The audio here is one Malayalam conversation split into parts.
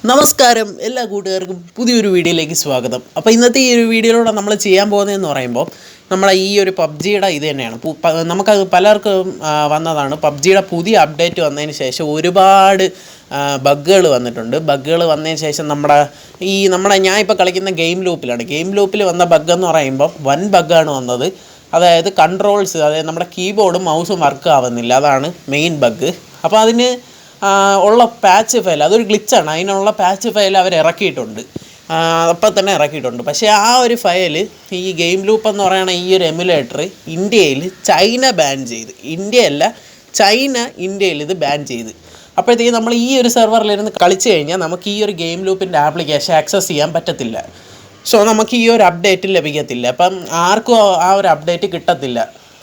നമസ്കാരം എല്ലാ കൂട്ടുകാർക്കും പുതിയൊരു വീഡിയോയിലേക്ക് സ്വാഗതം. അപ്പോൾ ഇന്നത്തെ ഈ ഒരു വീഡിയോയിലൂടെ നമ്മൾ ചെയ്യാൻ പോകുന്നതെന്ന് പറയുമ്പോൾ നമ്മളെ ഈ ഒരു പബ്ജിയുടെ ഇത് തന്നെയാണ്. നമുക്കത് പലർക്കും വന്നതാണ്. പബ്ജിയുടെ പുതിയ അപ്ഡേറ്റ് വന്നതിന് ശേഷം ഒരുപാട് ബഗ്ഗുകൾ വന്നിട്ടുണ്ട്. ബഗ്ഗുകൾ വന്നതിന് ശേഷം നമ്മുടെ ഞാൻ ഇപ്പോൾ കളിക്കുന്ന ഗെയിം ലൂപ്പിൽ വന്ന ബഗ് എന്ന് പറയുമ്പോൾ വൻ ബഗ്ഗാണ് വന്നത്. അതായത് കൺട്രോൾസ്, അതായത് നമ്മുടെ കീബോർഡും മൗസും വർക്ക് ആവുന്നില്ല. അതാണ് മെയിൻ ബഗ്. അപ്പോൾ അതിന് ഉള്ള പാച്ച് ഫയൽ അതൊരു ഗ്ലിച്ചാണ്. അതിനുള്ള പാച്ച് ഫയൽ അവർ ഇറക്കിയിട്ടുണ്ട്, അപ്പം തന്നെ ഇറക്കിയിട്ടുണ്ട്. പക്ഷേ ആ ഒരു ഫയൽ ഈ ഗെയിം ലൂപ്പ് എന്ന് പറയുന്ന ഈ ഒരു എമുലേറ്റർ ഇന്ത്യയിൽ ചൈന ബാൻ ചെയ്ത്, ഇന്ത്യയിൽ ഇത് ബാൻ ചെയ്ത്. അപ്പോഴത്തേക്ക് നമ്മൾ ഈ ഒരു സെർവറിലിരുന്ന് കളിച്ച് കഴിഞ്ഞാൽ നമുക്ക് ഈ ഒരു ഗെയിം ലൂപ്പിൻ്റെ ആപ്ലിക്കേഷൻ ആക്സസ് ചെയ്യാൻ പറ്റത്തില്ല. സോ നമുക്ക് ഈ ഒരു അപ്ഡേറ്റ് ലഭിക്കത്തില്ല. അപ്പം ആർക്കും ആ ഒരു അപ്ഡേറ്റ് കിട്ടത്തില്ല.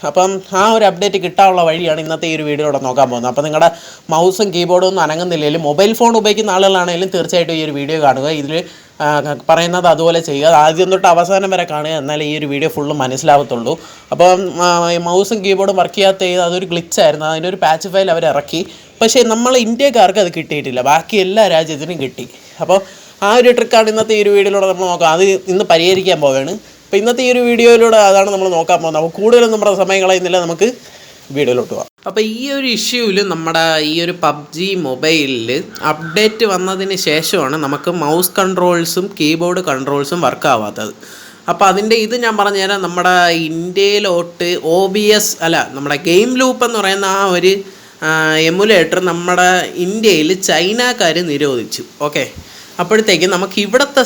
അപ്പം ആ ഒരു അപ്ഡേറ്റ് കിട്ടാനുള്ള വഴിയാണ് ഇന്നത്തെ ഈ ഒരു വീഡിയോയിലൂടെ നോക്കാൻ പോകുന്നത്. അപ്പോൾ നിങ്ങളുടെ മൗസും കീബോർഡും ഒന്നും അനങ്ങുന്നില്ലെങ്കിലും മൊബൈൽ ഫോൺ ഉപയോഗിക്കുന്ന ആളുകളാണെങ്കിലും തീർച്ചയായിട്ടും ഈ ഒരു വീഡിയോ കാണുക. ഇതിൽ പറയുന്നത് അതുപോലെ ചെയ്യുക. ആദ്യം തൊട്ട് അവസാനം വരെ കാണുക, എന്നാലേ ഈ ഒരു വീഡിയോ ഫുള്ളും മനസ്സിലാവത്തുള്ളൂ. അപ്പം മൗസും കീബോർഡും വർക്ക് ചെയ്യാത്ത അതൊരു ഗ്ലിച്ചായിരുന്നു. അതിൻ്റെ ഒരു പാച്ച് ഫയൽ അവർ ഇറക്കി. പക്ഷേ നമ്മൾ ഇന്ത്യക്കാർക്ക് അത് കിട്ടിയിട്ടില്ല, ബാക്കി എല്ലാ രാജ്യത്തിനും കിട്ടി. അപ്പോൾ ആ ഒരു ട്രിക്കാണ് ഇന്നത്തെ ഈ ഒരു വീഡിയോയിലൂടെ നമ്മൾ നോക്കാം. അത് ഇന്ന് പരിഹരിക്കാൻ പോവുകയാണ്. അപ്പോൾ ഇന്നത്തെ ഈ ഒരു വീഡിയോയിലൂടെ അതാണ് നമ്മൾ നോക്കാൻ പോകുന്നത്. അപ്പോൾ കൂടുതലും നമ്മുടെ സമയം കളയുന്നില്ല, നമുക്ക് വീഡിയോയിലോട്ട് പോകാം. അപ്പോൾ ഈ ഒരു ഇഷ്യൂവിൽ നമ്മുടെ ഈ ഒരു പബ്ജി മൊബൈലിൽ അപ്ഡേറ്റ് വന്നതിന് ശേഷമാണ് നമുക്ക് മൗസ് കൺട്രോൾസും കീബോർഡ് കൺട്രോൾസും വർക്ക് ആവാത്തത്. അപ്പോൾ അതിൻ്റെ ഇത് ഞാൻ പറഞ്ഞുതരാം. നമ്മുടെ ഇന്ത്യയിലോട്ട് നമ്മുടെ ഗെയിം ലൂപ്പ് എന്ന് പറയുന്ന ആ ഒരു എമുലേറ്റർ നമ്മുടെ ഇന്ത്യയിൽ ചൈനക്കാർ നിരോധിച്ചു. ഓക്കെ, അപ്പോഴത്തേക്ക് നമുക്ക് ഇവിടുത്തെ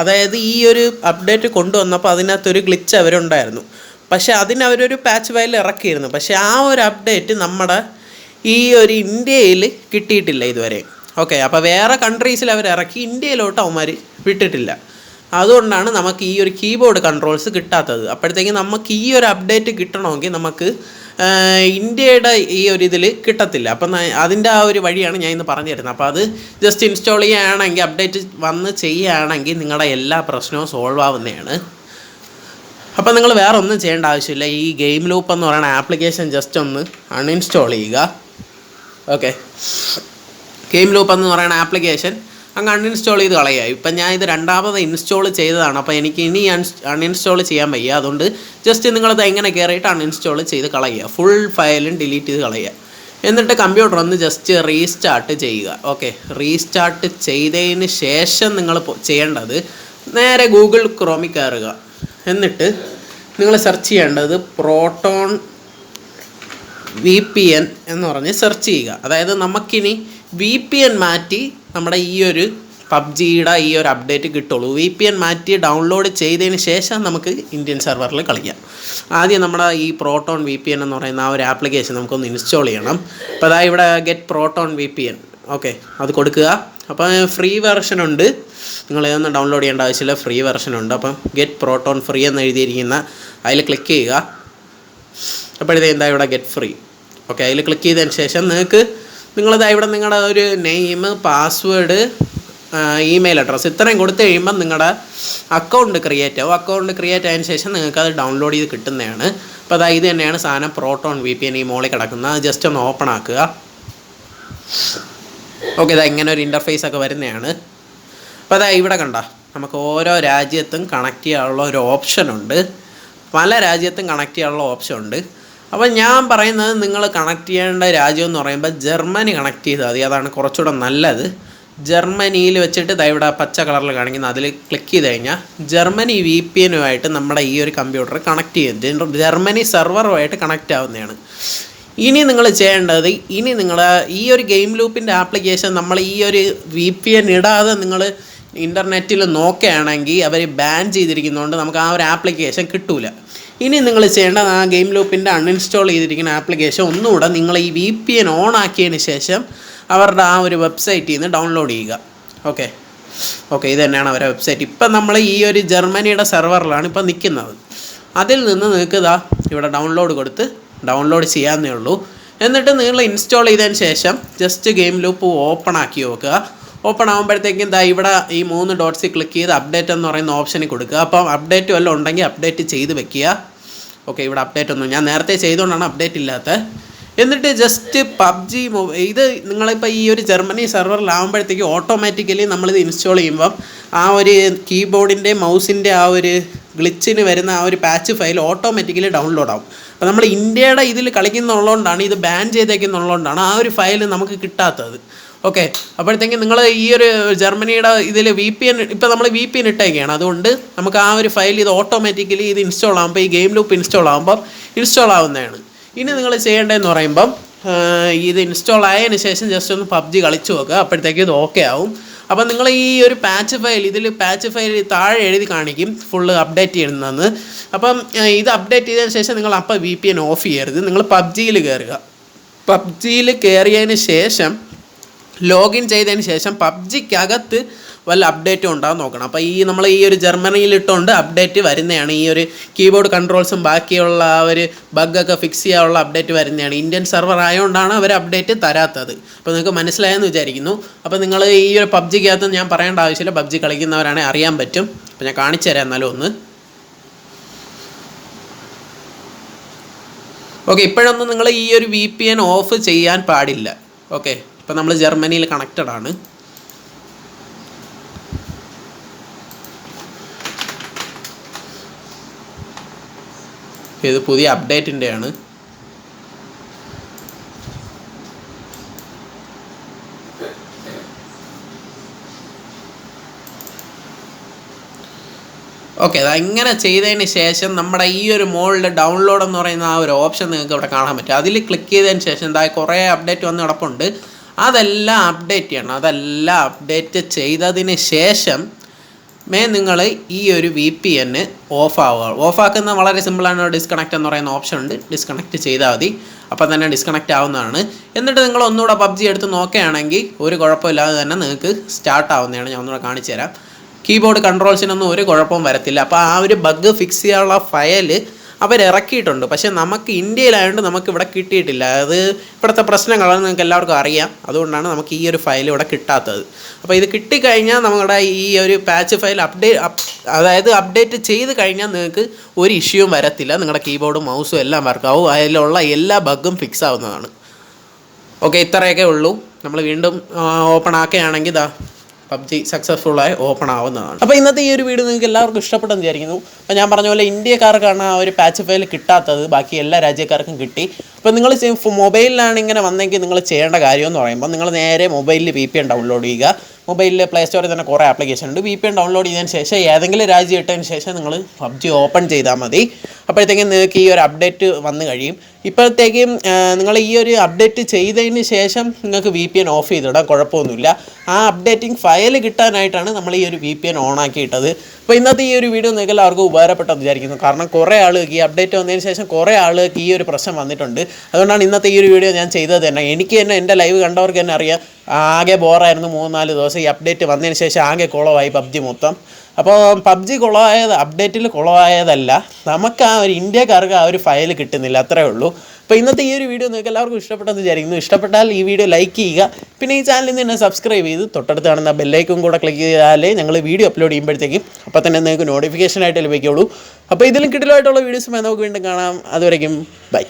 അതായത് ഈ ഒരു അപ്ഡേറ്റ് കൊണ്ടുവന്നപ്പോൾ അതിനകത്തൊരു ഗ്ലിച്ച് അവരുണ്ടായിരുന്നു. പക്ഷേ അവരൊരു പാച്ച് ഫയൽ ഇറക്കിയിരുന്നു. പക്ഷേ ആ ഒരു അപ്ഡേറ്റ് നമ്മുടെ ഈ ഒരു ഇന്ത്യയിൽ കിട്ടിയിട്ടില്ല ഇതുവരെ. ഓക്കെ, അപ്പോൾ വേറെ കൺട്രീസിൽ അവർ ഇറക്കി, ഇന്ത്യയിലോട്ട് അവന്മാർ വിട്ടിട്ടില്ല. അതുകൊണ്ടാണ് നമുക്ക് ഈ ഒരു കീബോർഡ് കൺട്രോൾസ് കിട്ടാത്തത്. അപ്പോഴത്തേക്ക് നമുക്ക് ഈ ഒരു അപ്ഡേറ്റ് കിട്ടണമെങ്കിൽ നമുക്ക് ഇന്ത്യയുടെ ഈ ഒരു ഇതിൽ കിട്ടത്തില്ല. അപ്പം അതിൻ്റെ ആ ഒരു വഴിയാണ് ഞാൻ ഇന്ന് പറഞ്ഞു തരുന്നത്. അപ്പോൾ അത് ജസ്റ്റ് ഇൻസ്റ്റാൾ ചെയ്യുകയാണെങ്കിൽ, അപ്ഡേറ്റ് വന്ന് ചെയ്യുകയാണെങ്കിൽ നിങ്ങളുടെ എല്ലാ പ്രശ്നവും സോൾവ് ആവുന്നതാണ്. അപ്പോൾ നിങ്ങൾ വേറെ ഒന്നും ചെയ്യേണ്ട ആവശ്യമില്ല. ഈ ഗെയിം ലൂപ്പ് എന്ന് പറയുന്ന ആപ്ലിക്കേഷൻ ജസ്റ്റ് ഒന്ന് അൺഇൻസ്റ്റാൾ ചെയ്യുക. ഓക്കെ, ഗെയിം ലൂപ്പ് എന്ന് പറയുന്ന ആപ്ലിക്കേഷൻ അങ്ങ് അൺഇൻസ്റ്റാൾ ചെയ്ത് കളയുക. ഇപ്പം ഞാൻ ഇത് രണ്ടാമത് ഇൻസ്റ്റാൾ ചെയ്തതാണ്. അപ്പോൾ എനിക്ക് ഇനി അൺഇൻസ്റ്റാൾ ചെയ്യാൻ വയ്യ. അതുകൊണ്ട് ജസ്റ്റ് നിങ്ങളത് എങ്ങനെ കയറിയിട്ട് അൺഇൻസ്റ്റാൾ ചെയ്ത് കളയുക. ഫുൾ ഫയലും ഡിലീറ്റ് ചെയ്ത് കളയുക. എന്നിട്ട് കമ്പ്യൂട്ടർ ഒന്ന് ജസ്റ്റ് റീസ്റ്റാർട്ട് ചെയ്യുക. ഓക്കെ, റീസ്റ്റാർട്ട് ചെയ്തതിന് ശേഷം നിങ്ങൾ ചെയ്യേണ്ടത് നേരെ ഗൂഗിൾ ക്രോമിൽ കയറുക. എന്നിട്ട് നിങ്ങൾ സെർച്ച് ചെയ്യേണ്ടത് പ്രോട്ടോൺ VPN എന്ന് പറഞ്ഞ് സെർച്ച് ചെയ്യുക. അതായത് നമുക്കിനി VPN മാറ്റി നമ്മുടെ ഈ ഒരു പബ്ജിയുടെ ഈ ഒരു അപ്ഡേറ്റ് കിട്ടുള്ളൂ. VPN മാറ്റി ഡൗൺലോഡ് ചെയ്തതിന് ശേഷം നമുക്ക് ഇന്ത്യൻ സെർവറിൽ കളിക്കാം. ആദ്യം നമ്മുടെ ഈ പ്രോട്ടോൺ VPN എന്ന് പറയുന്ന ആ ഒരു ആപ്ലിക്കേഷൻ നമുക്കൊന്ന് ഇൻസ്റ്റാൾ ചെയ്യണം. അപ്പോൾ അതായത് ഇവിടെ ഗെറ്റ് പ്രോട്ടോൺ VPN. ഓക്കെ, അത് കൊടുക്കുക. അപ്പോൾ ഫ്രീ വെർഷൻ ഉണ്ട്, നിങ്ങൾ ഇതൊന്നും ഡൗൺലോഡ് ചെയ്യേണ്ട ആവശ്യമില്ല, ഫ്രീ വെർഷൻ ഉണ്ട്. അപ്പം ഗെറ്റ് പ്രോട്ടോൺ ഫ്രീ എന്ന് എഴുതിയിരിക്കുന്ന അതിൽ ക്ലിക്ക് ചെയ്യുക. അപ്പോഴത്തേക്ക് ഇവിടെ ഗെറ്റ് ഫ്രീ. ഓക്കെ, അതിൽ ക്ലിക്ക് ചെയ്തതിന് ശേഷം ഇവിടെ നിങ്ങളുടെ ഒരു നെയിം, പാസ്വേഡ്, ഇമെയിൽ അഡ്രസ്സ് ഇത്രയും കൊടുത്തു കഴിയുമ്പം നിങ്ങളുടെ അക്കൗണ്ട് ക്രിയേറ്റ് ആവും. അക്കൗണ്ട് ക്രിയേറ്റ് ആയതിനു ശേഷം നിങ്ങൾക്ക് അത് ഡൗൺലോഡ് ചെയ്ത് കിട്ടുന്നതാണ്. അപ്പോൾ അതായത് ഇത് തന്നെയാണ് സാധനം പ്രോട്ടോൺ VPN ഈ മോളിൽ കിടക്കുന്നത്. അത് ജസ്റ്റ് ഒന്ന് ഓപ്പൺ ആക്കുക. ഓക്കെ, ഇതാ ഇങ്ങനെ ഒരു ഇൻ്റർഫേസ് ഒക്കെ വരുന്നതാണ്. അപ്പോൾ അതാ ഇവിടെ കണ്ട നമുക്ക് ഓരോ രാജ്യത്തും കണക്ട് ചെയ്യാനുള്ള ഒരു ഓപ്ഷൻ ഉണ്ട്. പല രാജ്യത്തും കണക്ട് ചെയ്യാനുള്ള ഓപ്ഷൻ ഉണ്ട്. അപ്പോൾ ഞാൻ പറയുന്നത് നിങ്ങൾ കണക്ട് ചെയ്യേണ്ട രാജ്യം എന്ന് പറയുമ്പോൾ ജർമ്മനി കണക്ട് ചെയ്താൽ മതി. അതാണ് കുറച്ചുകൂടെ നല്ലത്. ജർമ്മനിയിൽ വെച്ചിട്ട് ഇവിടെ പച്ച കളറിൽ കാണിക്കുന്ന അതിൽ ക്ലിക്ക് ചെയ്ത് കഴിഞ്ഞാൽ ജർമ്മനി VPNുമായിട്ട് നമ്മുടെ ഈ ഒരു കമ്പ്യൂട്ടർ കണക്ട് ചെയ്യും. ജർമ്മനി സെർവറുമായിട്ട് കണക്റ്റ് ആവുന്നതാണ്. ഇനി നിങ്ങൾ ചെയ്യേണ്ടത്, നിങ്ങൾ ഈ ഒരു ഗെയിം ലൂപ്പിൻ്റെ ആപ്ലിക്കേഷൻ നമ്മൾ ഈ ഒരു VPN ഇടാതെ നിങ്ങൾ ഇൻ്റർനെറ്റിൽ നോക്കുകയാണെങ്കിൽ അവർ ബാൻ ചെയ്തിരിക്കുന്നതുകൊണ്ട് നമുക്ക് ആ ഒരു ആപ്ലിക്കേഷൻ കിട്ടൂല. ഇനി നിങ്ങൾ ചെയ്യേണ്ടത് ആ ഗെയിം ലൂപ്പിൻ്റെ അൺഇൻസ്റ്റാൾ ചെയ്തിരിക്കുന്ന ആപ്ലിക്കേഷൻ ഒന്നുകൂടെ നിങ്ങൾ ഈ VPN ഓൺ ആക്കിയതിന് ശേഷം അവരുടെ ആ ഒരു വെബ്സൈറ്റിൽ നിന്ന് ഡൗൺലോഡ് ചെയ്യുക. ഓക്കെ, ഇത് തന്നെയാണ് അവരുടെ വെബ്സൈറ്റ്. ഇപ്പം നമ്മൾ ഈ ഒരു ജർമ്മനിയുടെ സെർവറിലാണ് ഇപ്പം നിൽക്കുന്നത്. അതിൽ നിന്ന് നിങ്ങൾക്ക് ഇവിടെ ഡൗൺലോഡ് കൊടുത്ത് ഡൗൺലോഡ് ചെയ്യാവുന്നേ ഉള്ളൂ. എന്നിട്ട് നിങ്ങൾ ഇൻസ്റ്റാൾ ചെയ്തതിന് ശേഷം ജസ്റ്റ് ഗെയിം ലൂപ്പ് ഓപ്പൺ ആക്കി നോക്കുക. ഓപ്പൺ ആകുമ്പോഴത്തേക്കും ഇവിടെ ഈ 3 ഡോട്ട്സിൽ ക്ലിക്ക് ചെയ്ത് അപ്ഡേറ്റ് എന്ന് പറയുന്ന ഓപ്ഷനിൽ കൊടുക്കുക. അപ്പം അപ്ഡേറ്റ് വല്ലതും ഉണ്ടെങ്കിൽ അപ്ഡേറ്റ് ചെയ്ത് വെക്കുക. ഓക്കെ, ഇവിടെ അപ്ഡേറ്റ് ഒന്നും ഞാൻ നേരത്തെ ചെയ്തുകൊണ്ടാണ് അപ്ഡേറ്റ് ഇല്ലാത്തത്. എന്നിട്ട് ജസ്റ്റ് പബ്ജി ഇത് നിങ്ങളിപ്പോൾ ഈ ഒരു ജർമ്മനി സെർവറിലാകുമ്പോഴത്തേക്ക് ഓട്ടോമാറ്റിക്കലി നമ്മളിത് ഇൻസ്റ്റാൾ ചെയ്യുമ്പം ആ ഒരു കീബോർഡിൻ്റെ മൗസിൻ്റെ ആ ഒരു ഗ്ലിച്ചിന് വരുന്ന ആ ഒരു പാച്ച് ഫയൽ ഓട്ടോമാറ്റിക്കലി ഡൗൺലോഡ് ആവും. അപ്പോൾ നമ്മൾ ഇന്ത്യയുടെ ഇതിൽ കളിക്കുന്നുള്ളതുകൊണ്ടാണ്, ഇത് ബാൻ ചെയ്തേക്കുന്നുള്ളതുകൊണ്ടാണ് ആ ഒരു ഫയൽ നമുക്ക് കിട്ടാത്തത്. ഓക്കെ, അപ്പോഴത്തേക്കും നിങ്ങൾ ഈ ഒരു ജർമ്മനിയുടെ ഇതിൽ VPN ഇപ്പോൾ നമ്മൾ VPN ഇട്ടേക്കാണ്, അതുകൊണ്ട് നമുക്ക് ആ ഒരു ഫയൽ ഇത് ഓട്ടോമാറ്റിക്കലി ഇത് ഇൻസ്റ്റാൾ ആകുമ്പോൾ ഈ ഗെയിം ലൂപ്പ് ഇൻസ്റ്റാൾ ആകുമ്പോൾ ഇൻസ്റ്റാൾ ആവുന്നതാണ്. ഇനി നിങ്ങൾ ചെയ്യേണ്ടതെന്ന് പറയുമ്പം ഇത് ഇൻസ്റ്റാൾ ആയതിനു ശേഷം ജസ്റ്റ് ഒന്ന് പബ്ജി കളിച്ചു നോക്കുക, അപ്പോഴത്തേക്കും ഇത് ഓക്കെ ആവും. അപ്പം നിങ്ങൾ ഈ ഒരു പാച്ച് ഫയൽ പാച്ച് ഫയൽ താഴെ എഴുതി കാണിക്കും ഫുള്ള് അപ്ഡേറ്റ് ചെയ്യുന്നതെന്ന്. അപ്പം ഇത് അപ്ഡേറ്റ് ചെയ്തതിന് ശേഷം നിങ്ങൾ അപ്പോൾ VPN ഓഫ് ചെയ്യരുത്, നിങ്ങൾ പബ്ജിയിൽ കയറുക. പബ്ജിയിൽ കയറിയതിന് ശേഷം ലോഗിൻ ചെയ്തതിന് ശേഷം പബ്ജിക്കകത്ത് വല്ല അപ്ഡേറ്റും ഉണ്ടാകാൻ നോക്കണം. അപ്പോൾ നമ്മൾ ഈ ഒരു ജർമ്മനിയിലിട്ടുകൊണ്ട് അപ്ഡേറ്റ് വരുന്നതാണ്. ഈ ഒരു കീബോർഡ് കൺട്രോൾസും ബാക്കിയുള്ള ആ ഒരു ബഗ്ഗൊക്കെ ഫിക്സ് ചെയ്യാനുള്ള അപ്ഡേറ്റ് വരുന്നതാണ്. ഇന്ത്യൻ സെർവർ ആയതുകൊണ്ടാണ് അവർ അപ്ഡേറ്റ് തരാത്തത്. അപ്പോൾ നിങ്ങൾക്ക് മനസ്സിലായെന്ന് വിചാരിക്കുന്നു. അപ്പോൾ നിങ്ങൾ ഈ ഒരു പബ്ജിക്കകത്ത് ഞാൻ പറയേണ്ട ആവശ്യമില്ല, പബ്ജി കളിക്കുന്നവരാണെങ്കിൽ അറിയാൻ പറ്റും. അപ്പോൾ ഞാൻ കാണിച്ചു തരാം എന്നാലും ഒന്ന്. ഓക്കെ, ഇപ്പോഴൊന്നും നിങ്ങൾ ഈ ഒരു VPN ഓഫ് ചെയ്യാൻ പാടില്ല. ഓക്കെ, ഇപ്പോൾ നമ്മൾ ജർമ്മനിയിൽ കണക്റ്റഡ് ആണ്. ഇത് പുതിയ അപ്ഡേറ്റിൻ്റെയാണ്. ഓക്കെ, ഇങ്ങനെ ചെയ്തതിന് ശേഷം നമ്മുടെ ഈ ഒരു മോളിൽ ഡൗൺലോഡ് എന്ന് പറയുന്ന ആ ഒരു ഓപ്ഷൻ നിങ്ങൾക്ക് ഇവിടെ കാണാൻ പറ്റും. അതിൽ ക്ലിക്ക് ചെയ്തതിന് ശേഷം എന്താ കുറേ അപ്ഡേറ്റ് വന്ന് കിടപ്പുണ്ട്, അതെല്ലാം അപ്ഡേറ്റ് ചെയ്യണം. അതെല്ലാം അപ്ഡേറ്റ് ചെയ്തതിന് ശേഷം നിങ്ങൾ ഈ ഒരു VPN ഓഫാക്കുന്ന വളരെ സിമ്പിളാണ്. ഡിസ്കണക്റ്റ് എന്ന് പറയുന്ന ഓപ്ഷൻ ഉണ്ട്, ഡിസ്കണക്റ്റ് ചെയ്താൽ മതി, അപ്പം തന്നെ ഡിസ്കണക്റ്റ് ആവുന്നതാണ്. എന്നിട്ട് നിങ്ങൾ ഒന്നുകൂടെ പബ്ജി എടുത്ത് നോക്കുകയാണെങ്കിൽ ഒരു കുഴപ്പമില്ലാതെ തന്നെ നിങ്ങൾക്ക് സ്റ്റാർട്ട് ആവുന്നതാണ്. ഞാൻ ഒന്നുകൂടെ കാണിച്ചു തരാം. കീബോർഡ് കൺട്രോൾസിനൊന്നും ഒരു കുഴപ്പവും വരത്തില്ല. അപ്പോൾ ആ ഒരു ബഗ് ഫിക്സ് ചെയ്യാനുള്ള ഫയൽ അവരിറക്കിയിട്ടുണ്ട്, പക്ഷേ നമുക്ക് ഇന്ത്യയിലായതുകൊണ്ട് നമുക്ക് ഇവിടെ കിട്ടിയിട്ടില്ല. അത് ഇവിടുത്തെ പ്രശ്നങ്ങളാണ്, നിങ്ങൾക്ക് എല്ലാവർക്കും അറിയാം. അതുകൊണ്ടാണ് നമുക്ക് ഈ ഒരു ഫയൽ ഇവിടെ കിട്ടാത്തത്. അപ്പോൾ ഇത് കിട്ടിക്കഴിഞ്ഞാൽ നമ്മുടെ ഈ ഒരു പാച്ച് ഫയൽ അപ്ഡേറ്റ് ചെയ്ത് കഴിഞ്ഞാൽ നിങ്ങൾക്ക് ഒരു ഇഷ്യൂവും വരത്തില്ല. നിങ്ങളുടെ കീബോർഡും മൗസും എല്ലാം വർക്കാവും, അതിലുള്ള എല്ലാ ബഗ്ഗും ഫിക്സ് ആവുന്നതാണ്. ഓക്കെ, ഇത്രയൊക്കെ ഉള്ളൂ. നമ്മൾ വീണ്ടും ഓപ്പൺ ആക്കുകയാണെങ്കിൽ പബ്ജി സക്സസ്ഫുള്ളായി ഓപ്പൺ ആവുന്നതാണ്. അപ്പോൾ ഇന്നത്തെ ഈ ഒരു വീഡിയോ നിങ്ങൾക്ക് എല്ലാവർക്കും ഇഷ്ടപ്പെട്ടെന്ന് വിചാരിക്കുന്നു. അപ്പോൾ ഞാൻ പറഞ്ഞ പോലെ ഇന്ത്യക്കാർക്കാണ് ആ ഒരു പാച്ച് ഫയൽ കിട്ടാത്തത്, ബാക്കി എല്ലാ രാജ്യക്കാർക്കും കിട്ടി. അപ്പോൾ നിങ്ങൾ മൊബൈലിലാണ് ഇങ്ങനെ വന്നെങ്കിൽ നിങ്ങൾ ചെയ്യേണ്ട കാര്യമെന്ന് പറയുമ്പോൾ നിങ്ങൾ നേരെ മൊബൈലിൽ VPN ഡൗൺലോഡ് ചെയ്യുക. മൊബൈലിൽ പ്ലേ സ്റ്റോറിൽ തന്നെ കുറേ ആപ്ലിക്കേഷൻ ഉണ്ട്. VPN ഡൗൺലോഡ് ചെയ്തതിന് ശേഷം ഏതെങ്കിലും രാജ്യം ഇട്ടതിന് ശേഷം നിങ്ങൾ പബ്ജി ഓപ്പൺ ചെയ്താൽ മതി. അപ്പോഴത്തേക്കും നിങ്ങൾക്ക് ഈ ഒരു അപ്ഡേറ്റ് വന്നു കഴിയും. ഇപ്പോഴത്തേക്കും നിങ്ങൾ ഈ ഒരു അപ്ഡേറ്റ് ചെയ്തതിന് ശേഷം നിങ്ങൾക്ക് VPN ഓഫ് ചെയ്തിടാം, കുഴപ്പമൊന്നുമില്ല. ആ അപ്ഡേറ്റിംഗ് ഫയൽ കിട്ടാനായിട്ടാണ് നമ്മൾ ഈ ഒരു VPN ഓണാക്കിയിട്ടത്. അപ്പോൾ ഇന്നത്തെ ഈ ഒരു വീഡിയോ നിങ്ങൾക്ക് എല്ലാവർക്കും ഉപകാരപ്പെട്ടെന്ന് വിചാരിക്കുന്നു. കാരണം കുറേ ആളുകൾക്ക് ഈ അപ്ഡേറ്റ് വന്നതിന് ശേഷം കുറേ ആളുകൾക്ക് ഈ ഒരു പ്രശ്നം വന്നിട്ടുണ്ട്. അതുകൊണ്ടാണ് ഇന്നത്തെ ഈ ഒരു വീഡിയോ ഞാൻ ചെയ്തത് തന്നെ. എനിക്ക് തന്നെ എൻ്റെ ലൈവ് കണ്ടവർക്ക് തന്നെ അറിയാം, ആകെ ബോറായിരുന്നു 3-4 ദിവസം. ഈ അപ്ഡേറ്റ് വന്നതിന് ശേഷം ആകെ കുളമായി പബ്ജി മൊത്തം. അപ്പോൾ പബ്ജി കുളമായത് അപ്ഡേറ്റിൽ കുളമായതല്ല, നമുക്ക് ആ ഒരു ഇന്ത്യക്കാർക്ക് ആ ഒരു ഫയൽ കിട്ടുന്നില്ല, അത്രേ ഉള്ളൂ. അപ്പോൾ ഇന്നത്തെ ഈ ഒരു വീഡിയോ നിങ്ങൾക്ക് എല്ലാവർക്കും ഇഷ്ടപ്പെട്ടെന്ന് വിചാരിക്കുന്നു. ഇഷ്ടപ്പെട്ടാൽ ഈ വീഡിയോ ലൈക്ക് ചെയ്യുക. പിന്നെ ഈ ചാനലിൽ നിന്ന് തന്നെ സബ്സ്ക്രൈബ് ചെയ്ത് തൊട്ടടുത്ത് കാണുന്ന ബെല്ലൈക്കും കൂടെ ക്ലിക്ക് ചെയ്താലേ ഞങ്ങൾ വീഡിയോ അപ്ലോഡ് ചെയ്യുമ്പോഴത്തേക്കും അപ്പോൾ തന്നെ നിങ്ങൾക്ക് നോട്ടിഫിക്കേഷനായിട്ട് ലഭിക്കുകയുള്ളൂ. അപ്പോൾ ഇതിലും കിട്ടലുമായിട്ടുള്ള വീഡിയോസുമായി നമുക്ക് വീണ്ടും കാണാം. അതുവരേക്കും ബൈ.